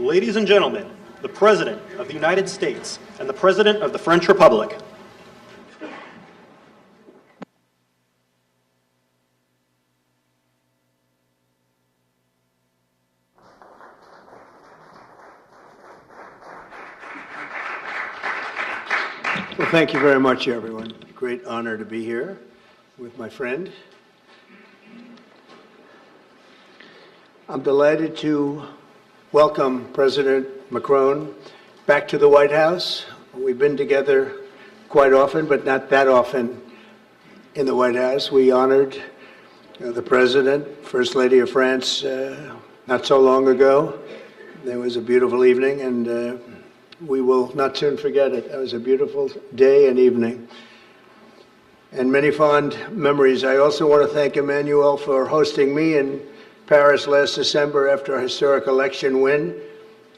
Ladies and gentlemen, the President of the United States and the President of the French Republic. Well, thank you very much, everyone. Great honor to be here with my friend. I'm delighted to welcome President Macron back to the White House. We've been together quite often, but not that often in the White House. We honored the President, First Lady of France, not so long ago. There was a beautiful evening, and we will not soon forget it. It was a beautiful day and evening, and many fond memories. I also want to thank Emmanuel for hosting me in Paris last December after a historic election win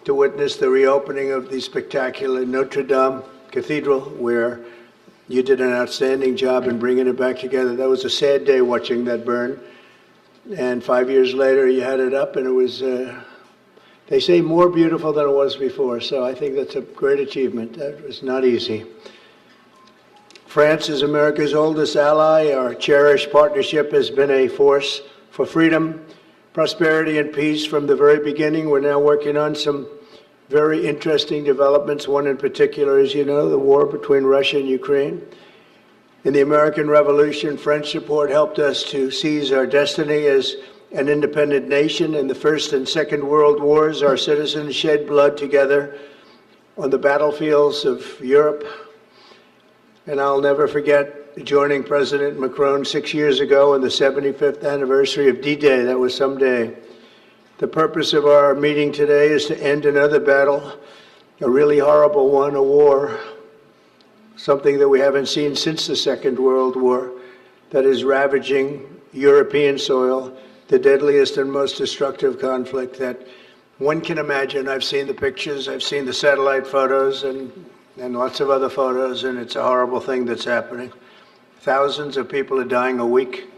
to witness the reopening of the spectacular Notre Dame Cathedral, where you did an outstanding job in bringing it back together. That was a sad day watching that burn, and 5 years later you had it up, and it was they say more beautiful than it was before, so I think that's a great achievement. That was not easy. France is America's oldest ally. Our cherished partnership has been a force for freedom, prosperity, and peace from the very beginning. We're now working on some very interesting developments. One in particular, as you know, the war between Russia and Ukraine. In the American Revolution, French support helped us to seize our destiny as an independent nation. In the First and Second World Wars, our citizens shed blood together on the battlefields of Europe. And I'll never forget joining President Macron 6 years ago on the 75th anniversary of D-Day. That was some day. The purpose of our meeting today is to end another battle, a really horrible one, a war, something that we haven't seen since the Second World War, that is ravaging European soil, the deadliest and most destructive conflict that one can imagine. I've seen the pictures, I've seen the satellite photos and lots of other photos, and it's a horrible thing that's happening. Thousands of people are dying a week.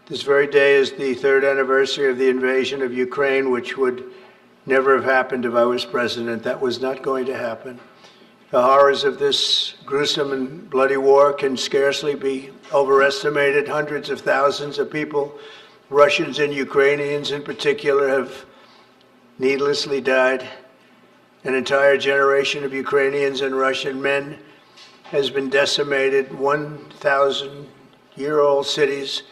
This very day is the 3rd anniversary of the invasion of Ukraine, which would never have happened if I was president. That was not going to happen. The horrors of this gruesome and bloody war can scarcely be overestimated. Hundreds of thousands of people, Russians and Ukrainians in particular, have needlessly died. An entire generation of Ukrainians and Russian men has been decimated. 1,000-year-old cities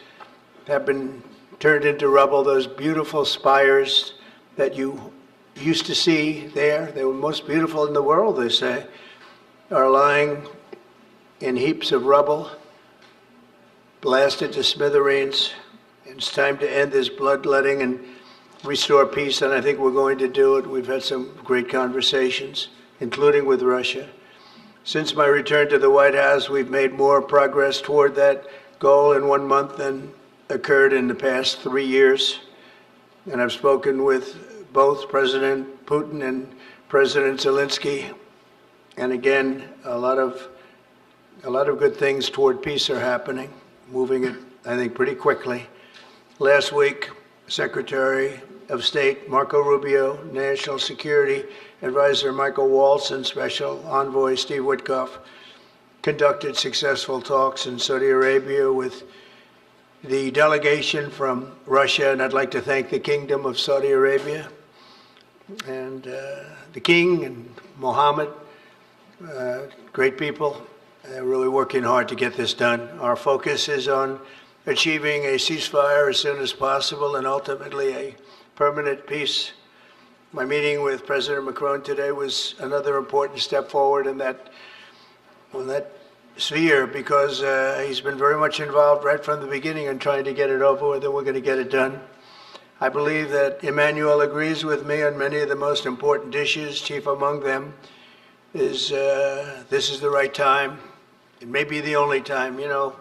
have been turned into rubble. Those beautiful spires that you used to see there, they were most beautiful in the world, they say, are lying in heaps of rubble, blasted to smithereens. It's time to end this bloodletting and restore peace, and I think we're going to do it. We've had some great conversations, including with Russia. Since my return to the White House, we've made more progress toward that goal in 1 month than occurred in the past 3 years. And I've spoken with both President Putin and President Zelensky. And again, a lot of good things toward peace are happening, moving it, I think, pretty quickly. Last week, Secretary of State Marco Rubio, National Security Advisor Michael Waltz, and Special Envoy Steve Witkoff conducted successful talks in Saudi Arabia with the delegation from Russia, and I'd like to thank the Kingdom of Saudi Arabia and the King and Mohammed, great people. They're really working hard to get this done. Our focus is on achieving a ceasefire as soon as possible and ultimately a permanent peace. My meeting with President Macron today was another important step forward in that sphere, because he's been very much involved right from the beginning in trying to get it over with, and we're going to get it done. I believe that Emmanuel agrees with me on many of the most important issues. Chief among them is this is the right time. It may be the only time. You know,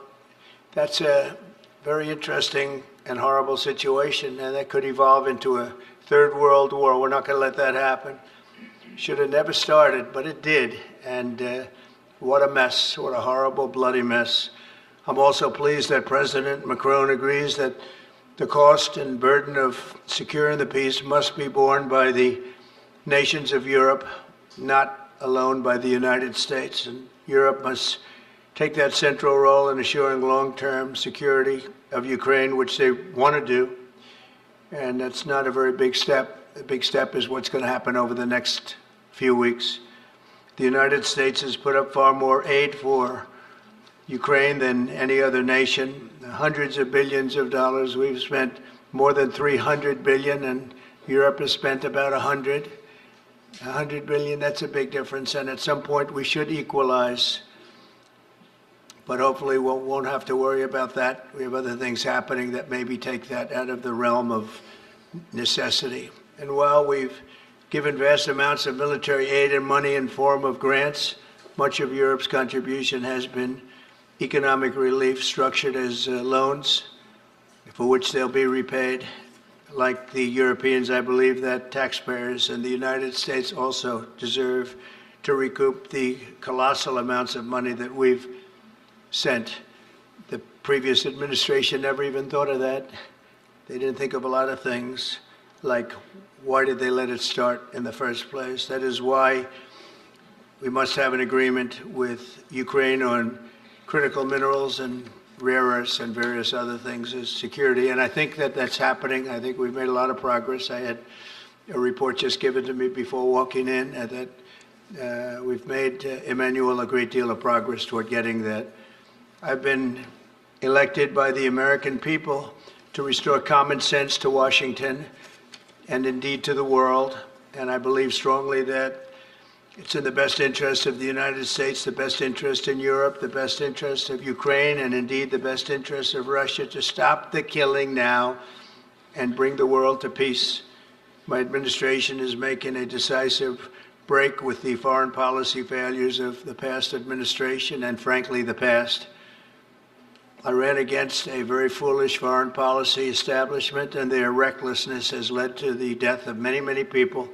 that's a very interesting and horrible situation, and that could evolve into a third world war. We're not going to let that happen. Should have never started, but it did. And what a mess, what a horrible, bloody mess. I'm also pleased that President Macron agrees that the cost and burden of securing the peace must be borne by the nations of Europe, not alone by the United States. And Europe must take that central role in assuring long-term security of Ukraine, which they want to do. And that's not a very big step. The big step is what's going to happen over the next few weeks. The United States has put up far more aid for Ukraine than any other nation. Hundreds of billions of dollars. We've spent more than 300 billion, and Europe has spent about 100 billion. That's a big difference, and at some point we should equalize. But hopefully we won't have to worry about that. We have other things happening that maybe take that out of the realm of necessity. And while we've given vast amounts of military aid and money in form of grants, much of Europe's contribution has been economic relief structured as loans for which they'll be repaid. Like the Europeans, I believe that taxpayers in the United States also deserve to recoup the colossal amounts of money that we've sent. The previous administration never even thought of that. They didn't think of a lot of things, like why did they let it start in the first place? That is why we must have an agreement with Ukraine on critical minerals and rare earths and various other things as security. And I think that that's happening. I think we've made a lot of progress. I had a report just given to me before walking in that we've made, Emmanuel, a great deal of progress toward getting that. I've been elected by the American people to restore common sense to Washington and indeed to the world. And I believe strongly that it's in the best interest of the United States, the best interest in Europe, the best interest of Ukraine, and indeed the best interest of Russia to stop the killing now and bring the world to peace. My administration is making a decisive break with the foreign policy failures of the past administration and, frankly, the past. I ran against a very foolish foreign policy establishment, and their recklessness has led to the death of many, many people.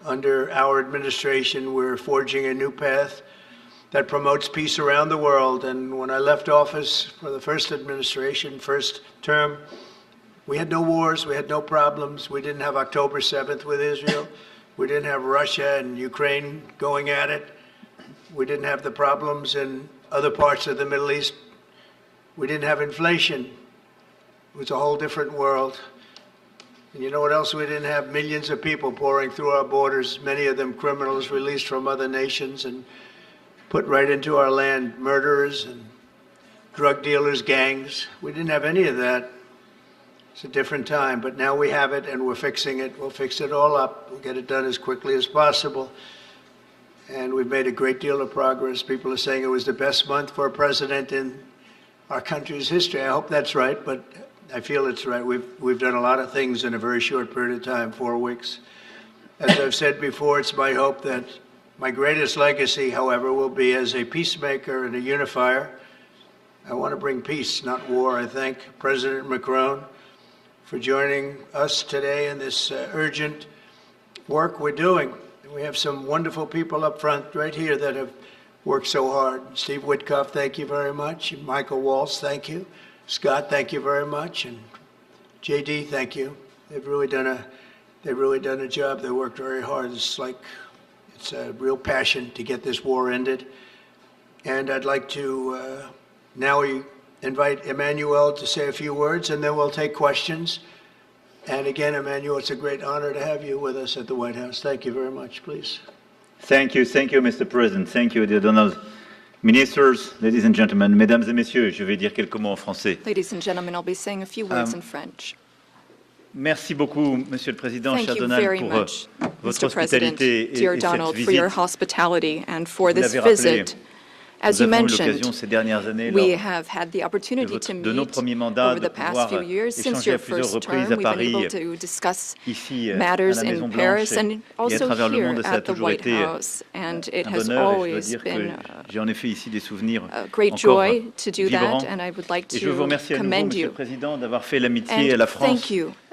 Under our administration, we're forging a new path that promotes peace around the world. And when I left office for the first administration, first term, we had no wars, we had no problems. We didn't have October 7th with Israel. We didn't have Russia and Ukraine going at it. We didn't have the problems in other parts of the Middle East. We didn't have inflation. It was a whole different world. And you know what else we didn't have? Millions of people pouring through our borders, many of them criminals released from other nations and put right into our land, murderers and drug dealers, gangs. We didn't have any of that. It's a different time, but now we have it and we're fixing it. We'll fix it all up. We'll get it done as quickly as possible. And we've made a great deal of progress. People are saying it was the best month for a president in our country's history. I hope that's right, but I feel it's right. We've done a lot of things in a very short period of time, 4 weeks. As I've said before, it's my hope that my greatest legacy, however, will be as a peacemaker and a unifier. I want to bring peace, not war. I thank President Macron for joining us today in this urgent work we're doing. We have some wonderful people up front right here that have worked so hard. Steve Witkoff, thank you very much. And Michael Waltz, thank you. Scott, thank you very much, and JD, thank you. They've really done a job. They worked very hard. It's a real passion to get this war ended. And I'd like to now invite Emmanuel to say a few words, and then we'll take questions. And again, Emmanuel, it's a great honor to have you with us at the White House. Thank you very much, please. Thank you, Mr. President. Thank you, dear Donald. Ministers, ladies and gentlemen, mesdames et messieurs, je vais dire quelques mots en français. Ladies and gentlemen, I'll be saying a few words in French. Merci beaucoup, Monsieur le Président, Thank cher you Donald, very pour much, votre Mr. President, hospitalité dear et Donald, cette for your visite. hospitality and for Vous this l'avez rappelé, visit. As you nous avons eu l'occasion mentioned, ces dernières années we lors have had the opportunity to de nos meet premiers mandats over de the past pouvoir few years. Since échanger à your plusieurs first reprises term, à we've been Paris, able to discuss ici à matters la Maison in Blanche Paris and et à also travers le here monde, et ça a at the toujours White été House. And it un has bonheur, et je dois always dire been que j'ai en effet ici des souvenirs a great encore joy to do vibrants. that, and I would like Et je veux vous to remercier à nouveau, commend Monsieur you. le Président, d'avoir fait l'amitié à And la France thank you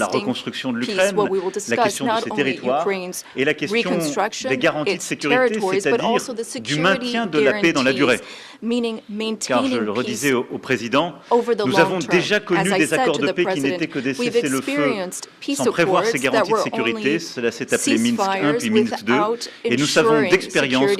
la lasting reconstruction de peace, l'Ukraine, what we will la discuss question de not ses only territoires Ukraine's et la question reconstruction, des garanties de its sécurité, territories, but c'est-à-dire also the du security maintien de la paix dans la durée. guarantees, meaning Car je le maintaining redisais peace au président, over the nous long avons term. déjà connu As I des said accords to de the paix qui President, n'étaient que des we've cessez-le-feu experienced peace sans prévoir accords ces that garanties de were sécurité. only Cela s'est appelé Minsk I ceasefires puis Minsk II. without Et nous savons ensuring d'expérience que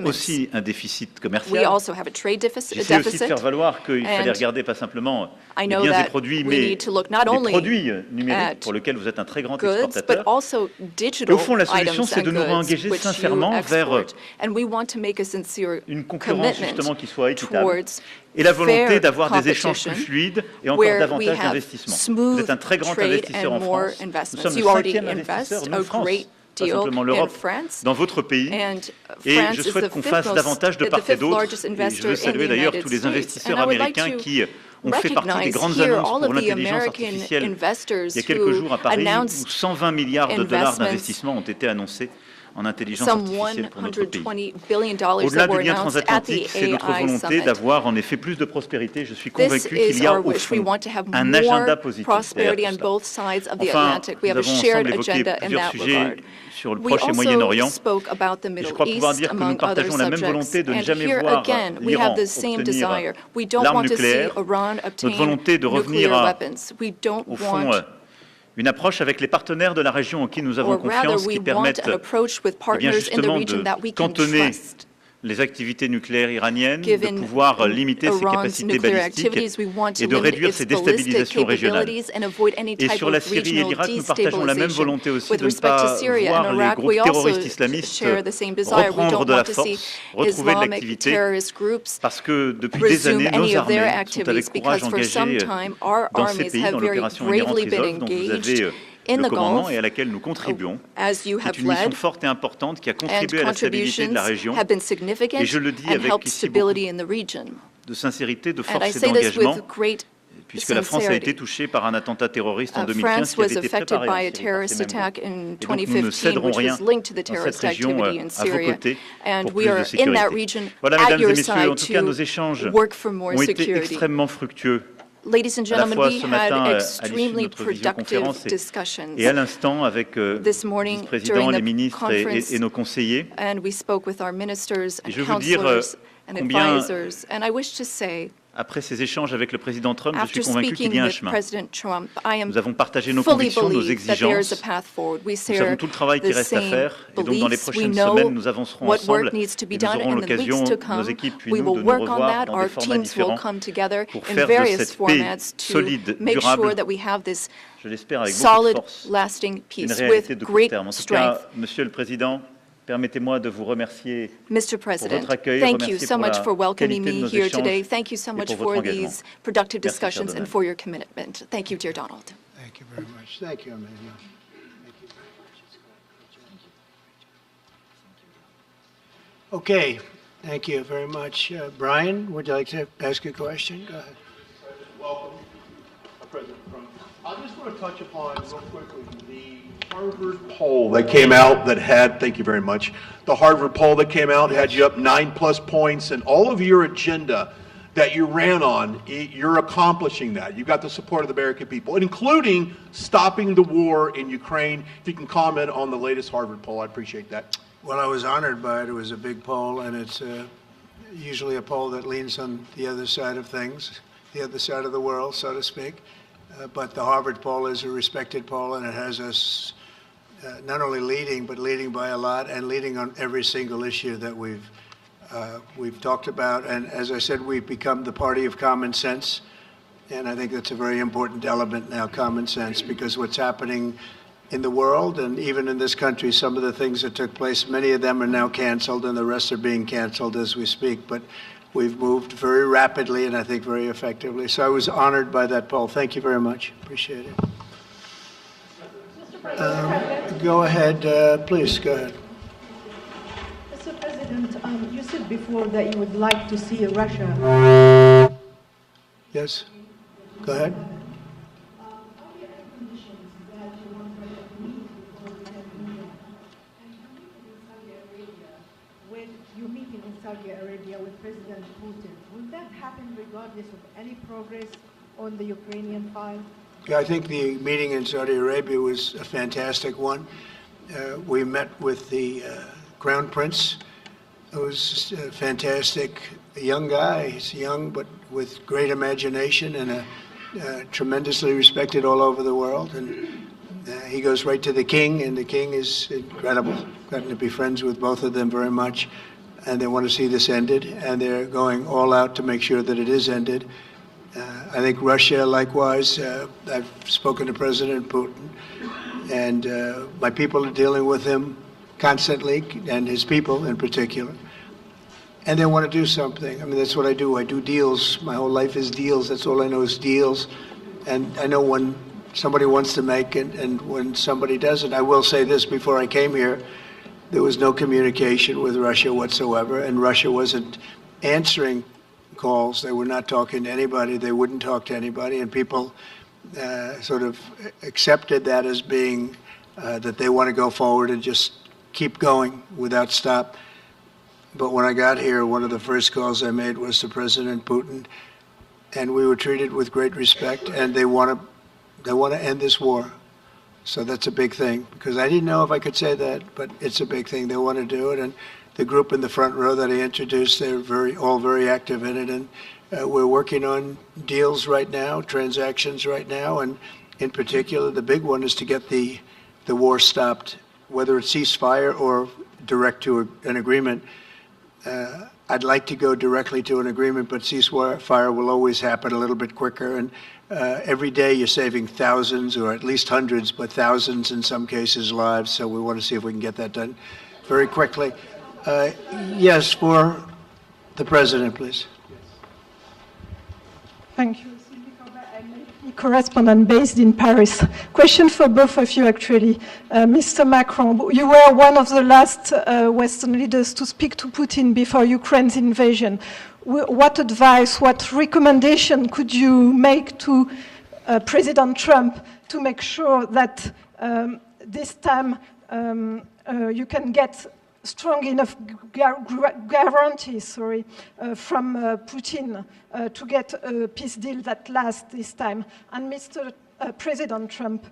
payments. aussi un déficit We commercial. also have a trade J'essaie aussi de faire deficit. valoir qu'il fallait and regarder pas simplement I les know biens et that produits, we mais need to look not les only produits at numériques pour lesquels vous êtes un très grand goods, but exportateur. also Et digital au fond, la solution, items c'est de and nous goods engager which you sincèrement vers export. And we want to make a sincere une concurrence justement commitment qui soit équitable towards et la volonté fair d'avoir des échanges plus competition fluides et encore where we davantage have d'investissements. Vous smooth êtes un très grand trade investisseur and en more France. Nous investments. sommes le You already cinquième invest investisseur, a nous, France, great pas deal simplement in l'Europe, France. dans votre pays. And Et France je is the souhaite qu'on fasse fifth davantage de the part et fifth d'autre. largest Et je investor veux in the saluer d'ailleurs United tous les States. investisseurs And I would like américains to qui ont fait partie des recognize grandes here annonces all pour of the l'intelligence American artificielle. investors Il y a quelques who jours à Paris, où announced 120 milliards de dollars investments, d'investissement ont été annoncés en intelligence some artificielle pour notre pays. $120 billion Au-delà that were du lien announced at the transatlantique, c'est notre AI volonté summit. d'avoir en effet plus de prospérité. Je suis This convaincu qu'il is y a our au wish. We fond want to have un agenda more positif prosperity derrière on tout cela. both sides of the Enfin, Atlantic. We nous have a avons shared ensemble évoqué agenda in plusieurs that sujets regard. sur le We Proche et also Moyen-Orient. spoke about the Et je Middle crois pouvoir East, dire que nous among other partageons la même subjects. volonté de ne And jamais here voir again, we l'Iran have the same obtenir desire. We don't l'arme want to see nucléaire. Iran obtain Notre volonté de revenir nuclear à, weapons. We don't au fond, want, une approche avec les partenaires de la région en qui nous avons or rather, confiance, we qui want permettent an approach with eh bien partners in the justement region de that we can cantonner trust. les activités nucléaires iraniennes, de Given pouvoir limiter ses Iran's capacités nuclear balistiques activities, we want to et de limit réduire its ses ballistic déstabilisations régionales. capabilities and avoid any Et type sur la of Syrie et regional l'Irak, nous partageons la même destabilization. volonté aussi With de ne respect to pas Syria and voir les Iraq, groupes we also terroristes islamistes share the same desire. We reprendre don't de la want to see force, retrouver de Islamic l'activité, terrorist groups parce que depuis des resume années, nos any of their armées sont avec activities courage because for some engagées time our dans ces armies pays, have dans very l'opération Iran bravely been Trizov, dont vous engaged avez in le the commandement Gulf, et à laquelle nous contribuons, as you qui est have une mission led, forte et importante qui a and contribué à la stabilité de contributions la région. have been significant Et je le dis and avec helped ici beaucoup stability in the region. de sincérité, de And I force et say this d'engagement, with great puisque la France a été sincerity. touchée par un attentat terroriste en 2015 France qui was avait été affected préparé by en a Syrie par ces terrorist mêmes attack groupes. in Et donc nous ne 2015, céderons which rien was linked to the dans cette terrorist région activity in à vos Syria. côtés And pour we plus are de in sécurité. that region Voilà, at mesdames et your messieurs, en side tout cas, nos to échanges work for more ont été security. extrêmement fructueux. Ladies and À la gentlemen, fois we ce matin had à l'issue de extremely notre productive visioconférence discussions. et à l'instant avec This morning vice-présidents, during les the ministres conference, et nos conseillers. and we spoke with our ministers Et and je veux dire counselors and combien, advisors. And I wish to say, après ces échanges avec le président Trump, je suis after convaincu qu'il y speaking a un with chemin. President Trump, I am Nous avons partagé nos fully convictions, nos believe that there is a exigences. path forward. We Nous savons share tout le travail qui the reste à same faire. Et donc, dans les beliefs. We prochaines know semaines, nous avancerons what ensemble. work needs to be Et nous done, aurons and in the l'occasion, weeks to nos come, équipes puis we nous, will de nous work on revoir that. dans Our des formats teams will différents come together pour in faire de various cette paix formats to solide, make durable, sure that we have this je l'espère avec beaucoup de solid, force, lasting une peace réalité with de court great terme. En tout strength. cas, Monsieur le Président, permettez-moi de vous remercier Mr. pour President, votre accueil, thank you remercier so pour much la for welcoming qualité de me nos here échanges today. Thank you so et much pour for votre engagement. these productive Merci, cher discussions and Donald. for your commitment. Thank you, dear Donald. Thank you very much. Thank you, Emmanuel. Thank you very much. Okay, thank you very much. Brian, would you like to ask a question? Go ahead. Welcome, President Macron. I just want to touch upon real quickly the Harvard poll that came out that had, thank you very much, the Harvard poll that came out had you up 9+ points, and all of your agenda that you ran on, you're accomplishing that. You got the support of the American people, including stopping the war in Ukraine. If you can comment on the latest Harvard poll, I'd appreciate that. Well, I was honored by it. It was a big poll, and it's usually a poll that leans on the other side of things, the other side of the world, so to speak. But the Harvard poll is a respected poll, and it has us not only leading, but leading by a lot, and leading on every single issue that we've talked about. And as I said, we've become the party of common sense, and I think that's a very important element now, common sense, because what's happening in the world and even in this country, some of the things that took place, many of them are now canceled, and the rest are being canceled as we speak. But we've moved very rapidly and I think very effectively. So I was honored by that poll. Thank you very much. Appreciate it. Go ahead, please, go ahead. Mr. President, you said before that you would like to see Russia. Yes, go ahead. When you're meeting in Saudi Arabia with President Putin, will that happen regardless of any progress on the Ukrainian file? Yeah, I think the meeting in Saudi Arabia was a fantastic one. We met with the Crown Prince, who's a fantastic young guy. He's young, but with great imagination and tremendously respected all over the world. And he goes right to the king, and the king is incredible. Gotten to be friends with both of them very much, and they want to see this ended, and they're going all out to make sure that it is ended. I think Russia, likewise, I've spoken to President Putin, and my people are dealing with him constantly, and his people in particular. And they want to do something. I mean, that's what I do. I do deals. My whole life is deals. That's all I know is deals. And I know when somebody wants to make and when somebody doesn't. I will say this, before I came here, there was no communication with Russia whatsoever, and Russia wasn't answering calls. They were not talking to anybody. They wouldn't talk to anybody, and people sort of accepted that as being that they want to go forward and just keep going without stop. But when I got here, one of the first calls I made was to President Putin, and we were treated with great respect, and they want to end this war. So that's a big thing, because I didn't know if I could say that, but it's a big thing. They want to do it, and the group in the front row that I introduced, they're all very active in it, and we're working on deals right now, transactions right now, and in particular, the big one is to get the war stopped, whether it's ceasefire or direct to an agreement. I'd like to go directly to an agreement, but ceasefire will always happen a little bit quicker. And every day you're saving thousands, or at least hundreds, but thousands in some cases lives. So we want to see if we can get that done very quickly. Yes, for the President, please. Thank you. Correspondent based in Paris. Question for both of you, actually. Mr. Macron, you were one of the last Western leaders to speak to Putin before Ukraine's invasion. What advice, what recommendation could you make to President Trump to make sure that this time you can get strong enough guarantees from Putin to get a peace deal that lasts this time? And Mr. President Trump,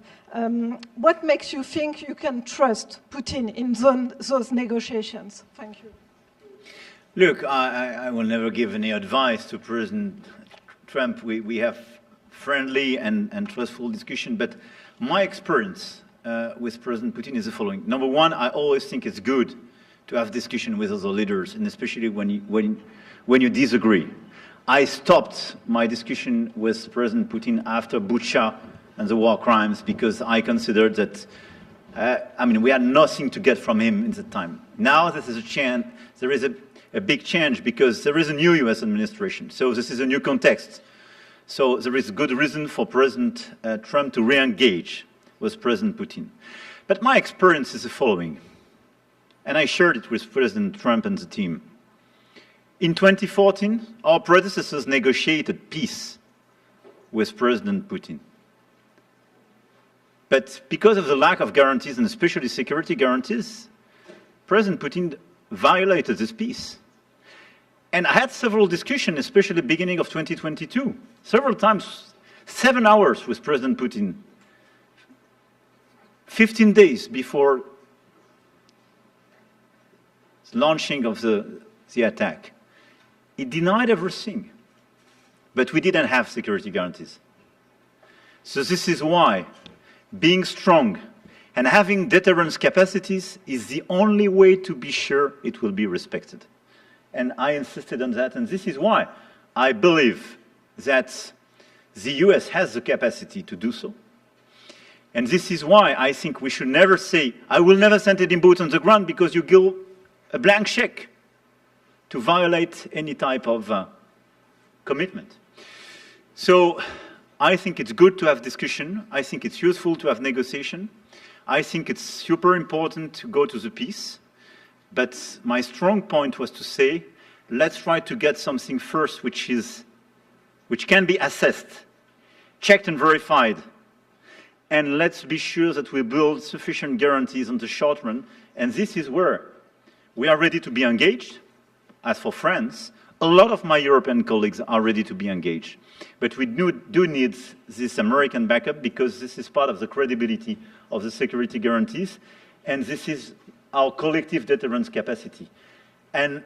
what makes you think you can trust Putin in those negotiations? Thank you. Look, I will never give any advice to President Trump. We have friendly and trustful discussion, but my experience with President Putin is the following. Number one, I always think it's good to have discussion with other leaders, and especially when you disagree. I stopped my discussion with President Putin after Bucha and the war crimes because I considered that, we had nothing to get from him in the time. Now there is a big change because there is a new US administration, so this is a new context. So there is good reason for President Trump to re-engage with President Putin. But my experience is the following, and I shared it with President Trump and the team. In 2014, our predecessors negotiated peace with President Putin. But because of the lack of guarantees, and especially security guarantees, President Putin violated this peace. And I had several discussions, especially at the beginning of 2022, several times, 7 hours with President Putin, 15 days before the launching of the attack. He denied everything, but we didn't have security guarantees. So this is why being strong and having deterrence capacities is the only way to be sure it will be respected. And I insisted on that, and this is why I believe that the US has the capacity to do so. And this is why I think we should never say, I will never send any boots on the ground, because you give a blank check to violate any type of commitment. So I think it's good to have discussion. I think it's useful to have negotiation. I think it's super important to go to the peace. But my strong point was to say, let's try to get something first which can be assessed, checked and verified. And let's be sure that we build sufficient guarantees on the short run. And this is where we are ready to be engaged. As for France, a lot of my European colleagues are ready to be engaged. But we do need this American backup, because this is part of the credibility of the security guarantees, and this is our collective deterrence capacity. And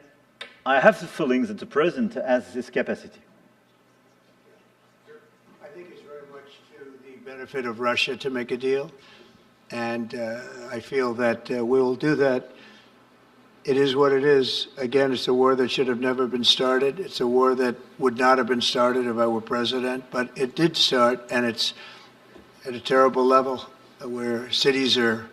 I have the feeling that the President has this capacity. I think it's very much to the benefit of Russia to make a deal, and I feel that we'll do that. It is what it is. Again, it's a war that should have never been started. It's a war that would not have been started if I were president, but it did start, and it's at a terrible level where cities are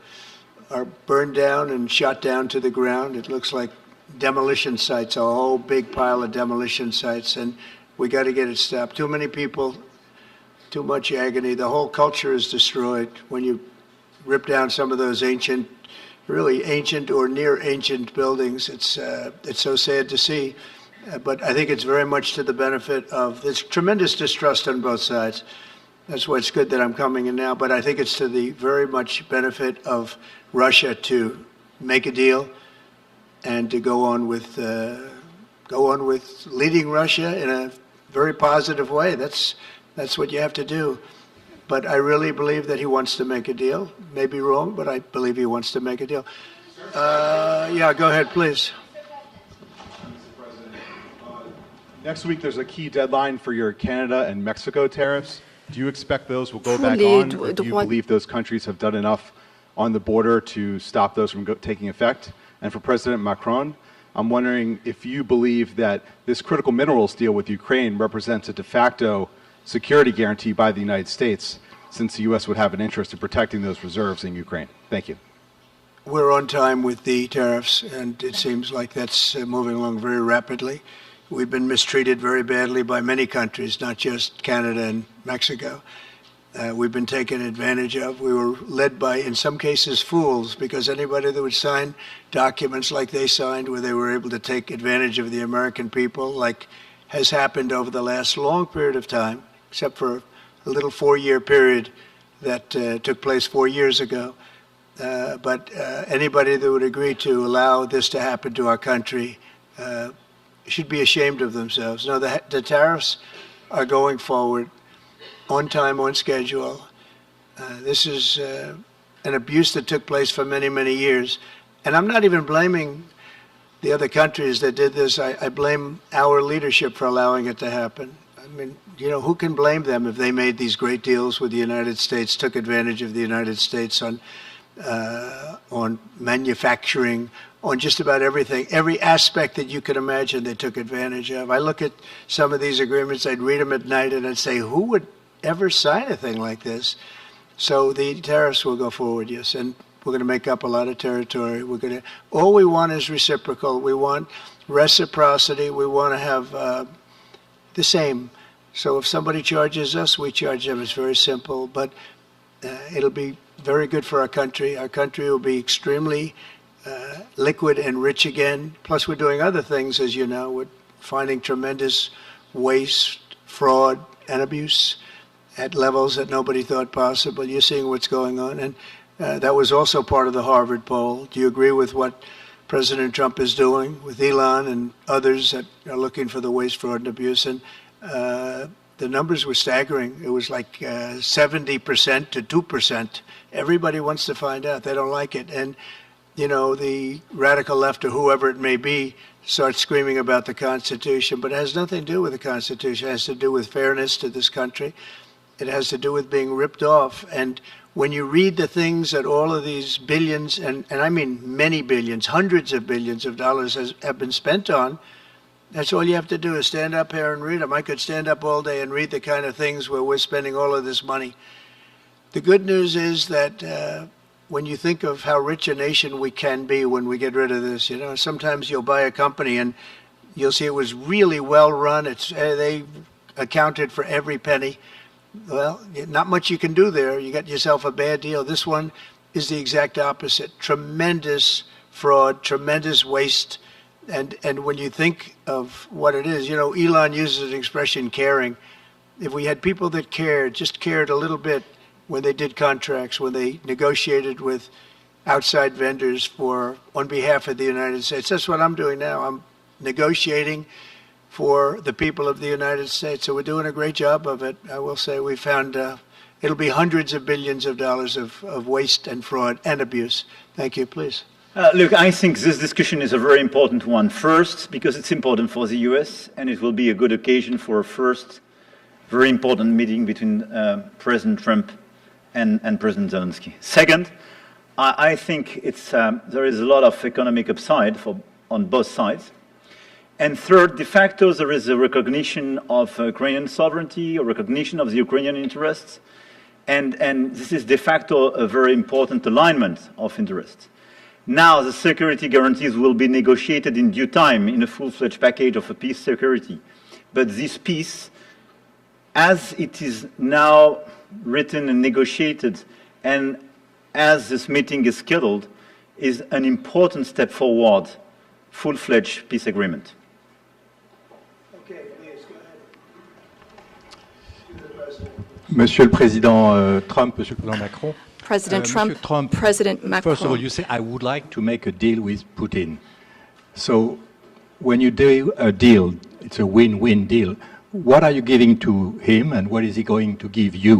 burned down and shot down to the ground. It looks like demolition sites, a whole big pile of demolition sites, and we got to get it stopped. Too many people too much agony. The whole culture is destroyed when you rip down some of those ancient, really ancient or near ancient buildings. It's so sad to see, but I think it's very much to the benefit of, there's tremendous distrust on both sides. That's why it's good that I'm coming in now, but I think it's to the very much benefit of Russia to make a deal and to go on with leading Russia in a very positive way. That's what you have to do. But I really believe that he wants to make a deal. Maybe wrong, but I believe he wants to make a deal. Yeah, go ahead, please. Next week, there's a key deadline for your Canada and Mexico tariffs. Do you expect those will go back on, or do you believe those countries have done enough on the border to stop those from taking effect? And for President Macron, I'm wondering if you believe that this critical minerals deal with Ukraine represents a de facto security guarantee by the United States, since the U.S. would have an interest in protecting those reserves in Ukraine. Thank you. We're on time with the tariffs, and it seems like that's moving along very rapidly. We've been mistreated very badly by many countries, not just Canada and Mexico. We've been taken advantage of. We were led by, in some cases, fools, because anybody that would sign documents like they signed, where they were able to take advantage of the American people, like has happened over the last long period of time, except for a little 4-year period that took place 4 years ago. But anybody that would agree to allow this to happen to our country should be ashamed of themselves. No, the tariffs are going forward on time, on schedule. This is an abuse that took place for many, many years. And I'm not even blaming the other countries that did this. I blame our leadership for allowing it to happen. I mean, you know, who can blame them if they made these great deals with the United States, took advantage of the United States on manufacturing, on just about everything, every aspect that you could imagine they took advantage of. I look at some of these agreements, I'd read them at night, and I'd say, who would ever sign a thing like this? So the tariffs will go forward, yes, and we're going to make up a lot of territory. All we want is reciprocal. We want reciprocity. We want to have the same. So if somebody charges us, we charge them. It's very simple, but it'll be very good for our country. Our country will be extremely liquid and rich again. Plus, we're doing other things, as you know. We're finding tremendous waste, fraud, and abuse at levels that nobody thought possible. You're seeing what's going on. And that was also part of the Harvard poll. Do you agree with what President Trump is doing with Elon and others that are looking for the waste, fraud, and abuse? And the numbers were staggering. It was like 70% to 2%. Everybody wants to find out. They don't like it. And you know, the radical left or whoever it may be starts screaming about the Constitution, but it has nothing to do with the Constitution. It has to do with fairness to this country. It has to do with being ripped off. And when you read the things that all of these billions, and I mean many billions, hundreds of billions of dollars have been spent on, that's all you have to do is stand up here and read them. I could stand up all day and read the kind of things where we're spending all of this money. The good news is that when you think of how rich a nation we can be when we get rid of this, you know, sometimes you'll buy a company and you'll see it was really well run. They accounted for every penny. Well, not much you can do there. You got yourself a bad deal. This one is the exact opposite. Tremendous fraud, tremendous waste. And when you think of what it is, you know, Elon uses an expression, caring. If we had people that cared, just cared a little bit, when they did contracts, when they negotiated with outside vendors on behalf of the United States. That's what I'm doing now. I'm negotiating for the people of the United States. So we're doing a great job of it. I will say we found it'll be hundreds of billions of dollars of waste and fraud and abuse. Thank you, please. Look, I think this discussion is a very important one. First, because it's important for the US, and it will be a good occasion for a first very important meeting between President Trump and President Zelensky. Second, I think there is a lot of economic upside on both sides. And third, de facto, there is a recognition of Ukrainian sovereignty, a recognition of the Ukrainian interests, and this is de facto a very important alignment of interests. Now, the security guarantees will be negotiated in due time in a full-fledged package of a peace security. But this peace as it is now written and negotiated, and as this meeting is scheduled, is an important step forward, full-fledged peace agreement. Okay, please, go ahead. Monsieur le Président Trump, Monsieur le Président Macron. President Monsieur Trump, President Macron. First of all, you say, I would like to make a deal with Putin. So when you do a deal, it's a win-win deal. What are you giving to him and what is he going to give you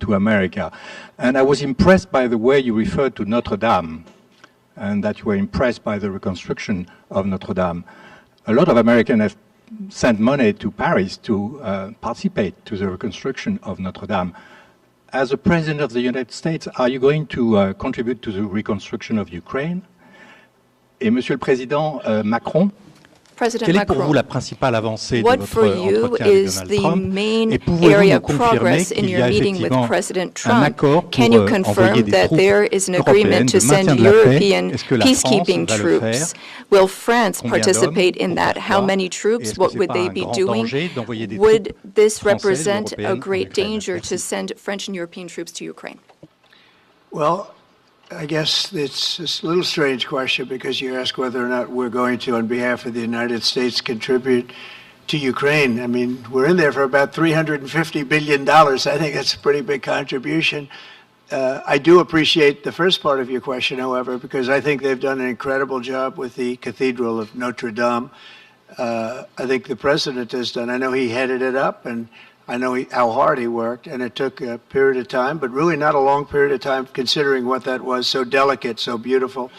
to America? And I was impressed by the way you referred to Notre Dame and that you were impressed by the reconstruction of Notre Dame. A lot of Americans have sent money to Paris to participate to the reconstruction of Notre Dame. As a President of the United States, are you going to contribute to the reconstruction of Ukraine? Et Monsieur le Président Macron, President quelle est pour Macron, vous la principale avancée de what votre for you entretien avec is Donald the Trump? main Et pouvez-vous area nous of confirmer progress in qu'il y your a meeting with effectivement President un Trump? accord Can you pour envoyer confirm des that troupes there is an européennes agreement de to maintien send de la paix? European Est-ce que la France peacekeeping va le troops? faire? Will France Combien participate d'hommes? in that? How Pourquoi? many Et troops? est-ce que What c'est would pas they un be grand doing? danger d'envoyer des Would troupes this françaises ou represent a européennes en great Ukraine? danger to Merci. send French and European troops to Ukraine? Well, I guess it's a little strange question because you ask whether or not we're going to, on behalf of the United States, contribute to Ukraine. I mean, we're in there for about $350 billion. I think that's a pretty big contribution. I do appreciate the first part of your question, however, because I think they've done an incredible job with the Cathedral of Notre Dame. I think the president has done. I know he headed it up, and I know how hard he worked, and it took a period of time, but really not a long period of time considering what that was, so delicate, so beautiful.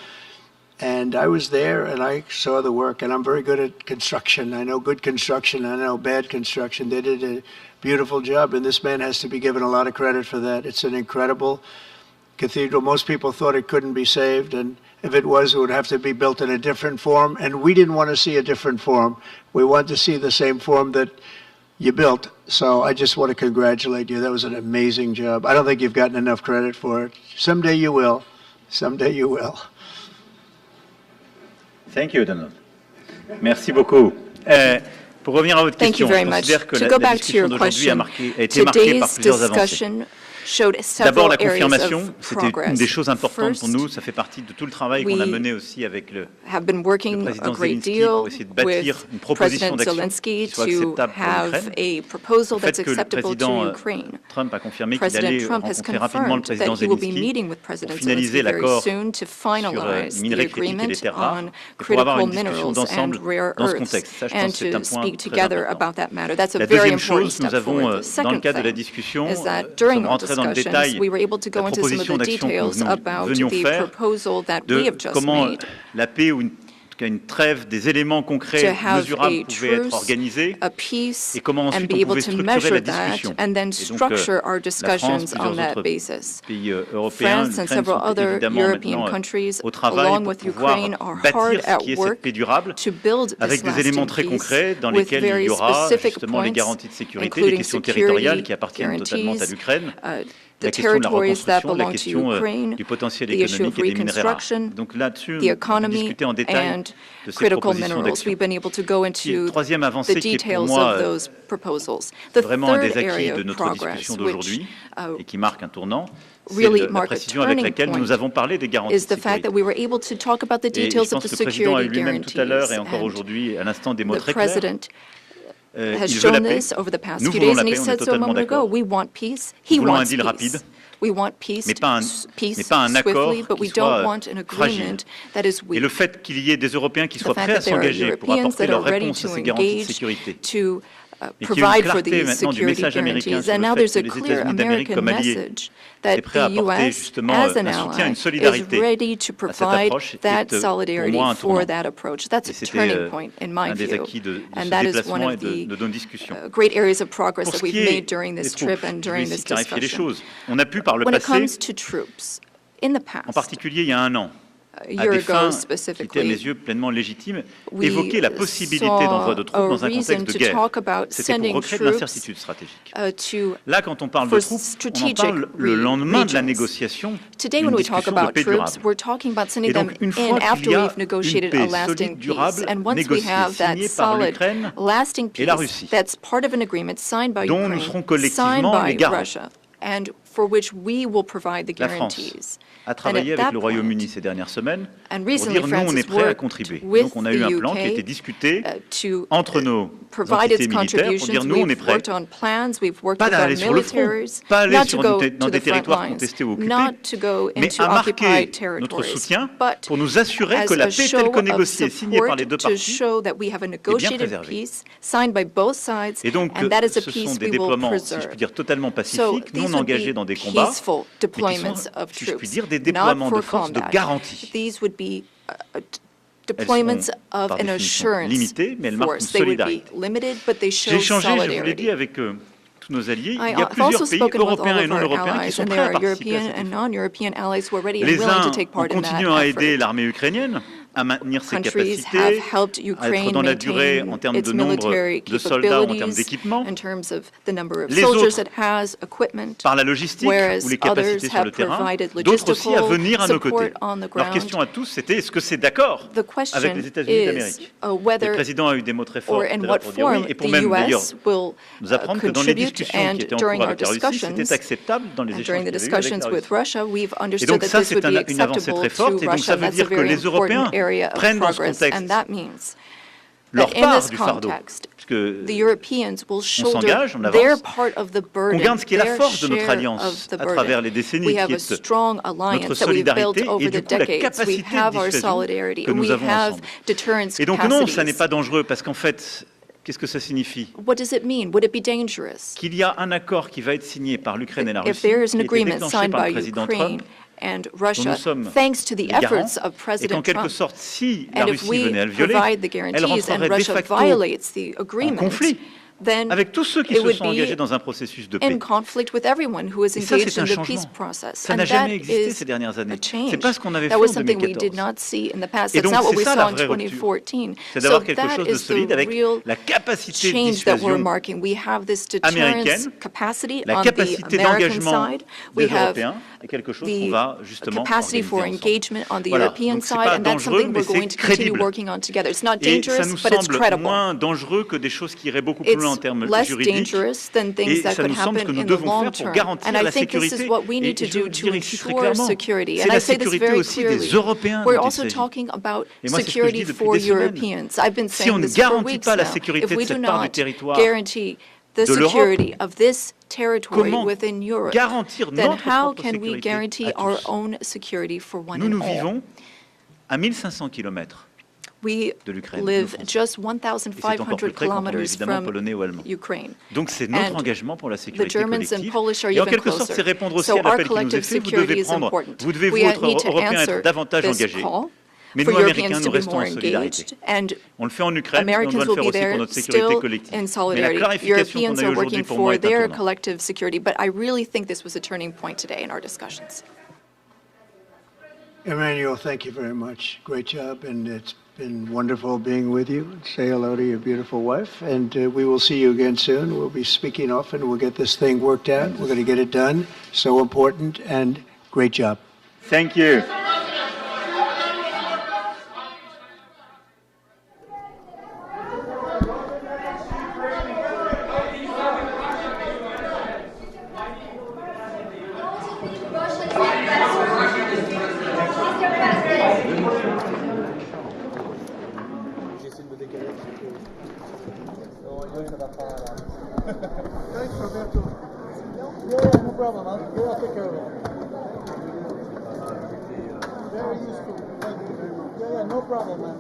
And I was there, and I saw the work, and I'm very good at construction. I know good construction, I know bad construction. They did a beautiful job, and this man has to be given a lot of credit for that. It's an incredible cathedral. Most people thought it couldn't be saved, and if it was, it would have to be built in a different form, and we didn't want to see a different form. We wanted to see the same form that you built. So I just want to congratulate you. That was an amazing job. I don't think you've gotten enough credit for it. Someday you will. Someday you will. Thank you, Donald. Merci beaucoup. Pour revenir à votre Thank you question, very je much. considère que To la go back to discussion your d'aujourd'hui a question, été marquée par today's plusieurs avancées. discussion showed D'abord, several la areas confirmation, of c'était une progress. des choses importantes pour First, nous. Ça fait partie de tout le travail qu'on a mené aussi avec le have been working a président great Zelensky deal pour essayer de bâtir with une proposition President d'action Zelensky qui soit to acceptable pour have l'Ukraine. a proposal Le fait that's que le acceptable to président Ukraine. Trump a confirmé qu'il President allait Trump has rencontrer rapidement le confirmed président that he will be Zelensky meeting with pour President finaliser Zelensky very l'accord soon to sur finalize les the minerais critiques et les agreement terres rares on et pour avoir critical une discussion minerals d'ensemble and rare dans ce earths contexte. Ça, je pense and que c'est un to point speak très together important. about that matter. That's a La very deuxième important chose, nous step avons, forward. The dans le second cadre de la thing discussion, is that nous during sommes our rentrés dans le discussions, détail we were able to la go into some of proposition the d'action que details nous about venions the faire, proposal that we de have just comment made. la paix ou une trêve, des éléments To concrets, have mesurables a pouvaient être truce, organisés a peace, et comment and ensuite be on able pouvait to structurer measure la that, discussion. and then Et donc, structure our la discussions France, on plusieurs that autres basis. pays européens, France and l'Ukraine several sont other évidemment European maintenant countries, au travail along pour with pouvoir Ukraine, are hard bâtir ce at qui est cette work paix durable to build avec this des éléments lasting très peace concrets dans with lesquels il very y aura specific justement les points, garanties de sécurité, les including questions security territoriales qui appartiennent totalement à guarantees, l'Ukraine, the la question de la territories that reconstruction, la belong to question Ukraine, du potentiel the issue économique of et des minerais rares. reconstruction, Donc là-dessus, the on peut economy, discuter en détail and de ces critical propositions minerals. d'action. We've been able to go into Troisième the avancée qui est pour details moi of those proposals. The vraiment un third des acquis area de of notre progress, discussion which d'aujourd'hui et qui marque un tournant, c'est really la mark a précision avec turning laquelle point nous avons parlé des garanties is de the fact sécurité. that we were able to talk about the Et je details of pense the que le président a security eu lui-même tout à l'heure et guarantees. encore And aujourd'hui, à l'instant, des mots the très clairs. president has Il veut la shown paix. this over the past Nous few voulons days, la and he paix, on est said so a totalement moment ago. d'accord. We want peace. He Nous voulons un wants deal peace. rapide, We want peace, mais pas peace un accord swiftly, but we qui don't soit want an fragile. agreement that is Et weak. le fait qu'il y ait des Européens qui The soient fact prêts à that there are s'engager pour Europeans apporter that leur are ready réponse à to ces garanties de engage sécurité, to et qu'il y ait une provide for clarté these maintenant du security message américain guarantees. sur And le now fait there's que a les clear États-Unis d'Amérique American comme alliés message est that prêt à the apporter U.S., justement as an un soutien, ally, une is solidarité ready to à cette provide approche that est pour solidarity moi un for tournant. that approach. That's Et a c'était turning point, in my un des view. acquis de And ce that is one déplacement et of de the nos discussions. great areas of progress Pour that ce we've qui est made during des this troupes, trip and je vais during ici this clarifier les discussion. choses. On a pu par le When it passé, comes to troops, in the en past, particulier il y a un an, à des fins qui étaient à mes yeux pleinement légitimes, évoquer la possibilité d'envoi de troupes dans un contexte de guerre. C'était pour recréer de l'incertitude stratégique. Là, quand on parle de troupes, on en parle le lendemain de la négociation d'une discussion de paix durable. Et donc, une fois qu'il y a une paix solide, durable, négociée, signée par l'Ukraine et la Russie, dont nous serons collectivement les garants. La France a travaillé avec le Royaume-Uni ces dernières semaines pour dire nous, on est prêts à contribuer. Donc on a eu un plan qui a été discuté entre nos entités militaires pour dire nous, on est prêts, pas d'aller sur le front, pas aller dans des territoires contestés ou occupés, mais à marquer notre soutien pour nous assurer que la paix telle que négociée et signée par les deux parties est bien préservée. Et donc ce sont des déploiements, si je puis dire, totalement pacifiques, non engagés dans des combats, mais qui sont, si je puis dire, des déploiements de force de garantie. Elles sont, par définition, limitées, mais elles marquent une solidarité. J'ai échangé, je vous l'ai dit, avec tous nos alliés. Il y a plusieurs pays européens et non européens qui sont prêts à participer à cet effort. Les uns ont continué à aider l'armée ukrainienne à maintenir ses capacités, à être dans la durée en termes de nombre de soldats ou en termes d'équipement. Les autres, par la logistique ou les capacités sur le terrain, d'autres aussi à venir à nos côtés. Leur question à tous, c'était est-ce que c'est d'accord avec les États-Unis d'Amérique? Le président a eu des mots très forts pour dire oui, et pour même d'ailleurs nous apprendre que dans les discussions qui étaient en cours avec la Russie, c'était acceptable dans les échanges qu'il y avait eu avec la Russie. Et donc ça, c'est une avancée très forte, et donc ça veut dire que les Européens prennent dans ce contexte leur part du fardeau, puisque on s'engage, on avance, on garde ce qui est la force de notre alliance à travers les décennies, qui est notre solidarité et du coup la capacité de dissuasion que nous avons ensemble. Et donc non, ça n'est pas dangereux, parce qu'en fait, qu'est-ce que ça signifie? Qu'il y a un accord qui va être signé par l'Ukraine et la Russie, qui a été déclenché par le président Trump, and dont Russia, nous sommes thanks to the les garants, efforts of et President qu'en quelque Trump. sorte, si la And if Russie we venait à le violer, provide the elle guarantees and rentrerait de Russia facto violates the en agreement, conflit then avec tous ceux qui it se would sont be engagés dans un processus de paix. in conflict with everyone who is Et ça, engaged c'est in un the peace changement. process. Ça And n'a that jamais existé is ces dernières années. a change. C'est pas ce qu'on avait fait That en was something we 2014. did not see in the past. Et That's donc, not what c'est we ça saw la in vraie rupture. 2014. C'est d'avoir So quelque that chose de is solide the avec real la capacité de change that we're dissuasion marking. We have this deterrence américaine, capacity la on the capacité American d'engagement side. des We have Européens, et quelque chose qu'on the va justement capacity for organiser ensemble. engagement on the Voilà. European Donc, c'est side, pas and that's dangereux, something mais we're going c'est to continue crédible. working on together. It's not Et ça dangerous, nous but it's semble credible. moins dangereux que des choses qui iraient beaucoup plus loin en It's termes less juridiques. dangerous than things Et that ça could nous semble happen que nous in the devons long faire pour term. garantir And I la think this sécurité. is what we need Et to je do le to dire ici très ensure clairement. security. C'est And la I say this sécurité very aussi clearly. des Européens We're dont il also s'agit. talking about Et moi, c'est ce que je security dis depuis for des semaines. Europeans. I've been Si saying on ne this for garantit weeks pas la now. sécurité If de we do cette part du not territoire guarantee the de l'Europe, security of this territory comment within Europe, garantir then notre how propre can we sécurité guarantee à our tous? own security for one Nous, and nous all? vivons à 1500 km We de l'Ukraine, nous, live Français. just Et c'est encore 1,500 plus près quand on est kilometers évidemment from polonais ou allemand. Ukraine. Donc c'est notre And engagement pour la the sécurité Germans and collective. Polish are Et en even quelque sorte, closer. c'est répondre aussi So à our l'appel qui nous est collective fait. Vous security devez is important. vous devez, vous, We être need to Européens, answer être davantage this engagés. call Mais for nous, Américains, Europeans nous to be restons more en solidarité. engaged, and On le fait en Ukraine, mais on Americans doit le will faire be aussi pour there notre sécurité still collective. in Mais la solidarity. clarification qu'on Europeans a eu are aujourd'hui working pour moi for est un their tournant. collective security, but I really think this was a turning point today in our discussions. Emmanuel, thank you very much. Great job, and it's been wonderful being with you. Say hello to your beautiful wife, and we will see you again soon. We'll be speaking often. We'll get this thing worked out. We're going to get it done. So important, and great job. Thank you. Yeah, no problem, man. Yeah, I'll take care of it. Very useful. Thank you very much. Yeah, no problem, man.